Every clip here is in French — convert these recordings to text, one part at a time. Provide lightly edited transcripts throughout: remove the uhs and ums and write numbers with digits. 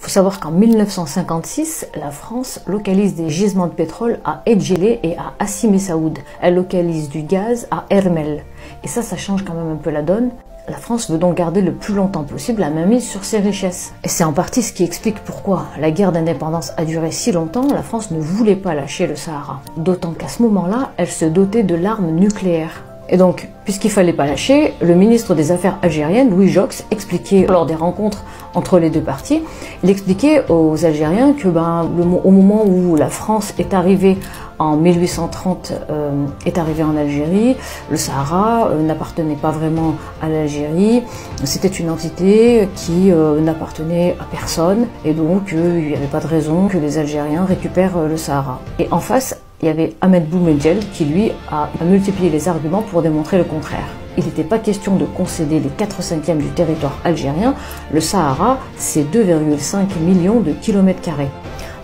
Il faut savoir qu'en 1956, la France localise des gisements de pétrole à Edjele et à Hassi Messaoud. Elle localise du gaz à Hermel. Et ça change quand même un peu la donne. La France veut donc garder le plus longtemps possible la mainmise sur ses richesses. Et c'est en partie ce qui explique pourquoi la guerre d'indépendance a duré si longtemps. La France ne voulait pas lâcher le Sahara. D'autant qu'à ce moment-là, elle se dotait de l'arme nucléaire. Et donc, puisqu'il fallait pas lâcher, le ministre des Affaires algériennes, Louis Jox, expliquait lors des rencontres entre les deux parties, il expliquait aux Algériens que au moment où la France est arrivée en 1830, est arrivée en Algérie, le Sahara n'appartenait pas vraiment à l'Algérie, c'était une entité qui n'appartenait à personne, et donc il n'y avait pas de raison que les Algériens récupèrent le Sahara. Et en face, il y avait Ahmed Boumedienne qui, lui, a multiplié les arguments pour démontrer le contraire. Il n'était pas question de concéder les 4/5 du territoire algérien. Le Sahara, c'est 2,5 millions de kilomètres carrés.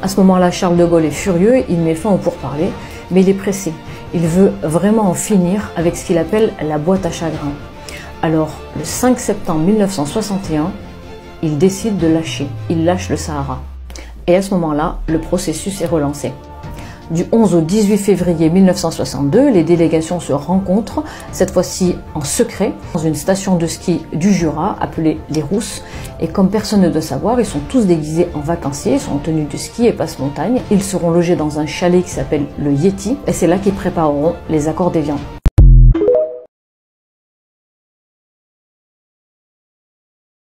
À ce moment-là, Charles de Gaulle est furieux, il met fin au pourparlers, mais il est pressé. Il veut vraiment en finir avec ce qu'il appelle la boîte à chagrin. Alors, le 5 septembre 1961, il décide de lâcher. Il lâche le Sahara. Et à ce moment-là, le processus est relancé. Du 11 au 18 février 1962, les délégations se rencontrent, cette fois-ci en secret, dans une station de ski du Jura, appelée Les Rousses. Et comme personne ne doit savoir, ils sont tous déguisés en vacanciers, ils sont en tenue de ski et passe-montagne. Ils seront logés dans un chalet qui s'appelle le Yeti, et c'est là qu'ils prépareront les accords d'Évian.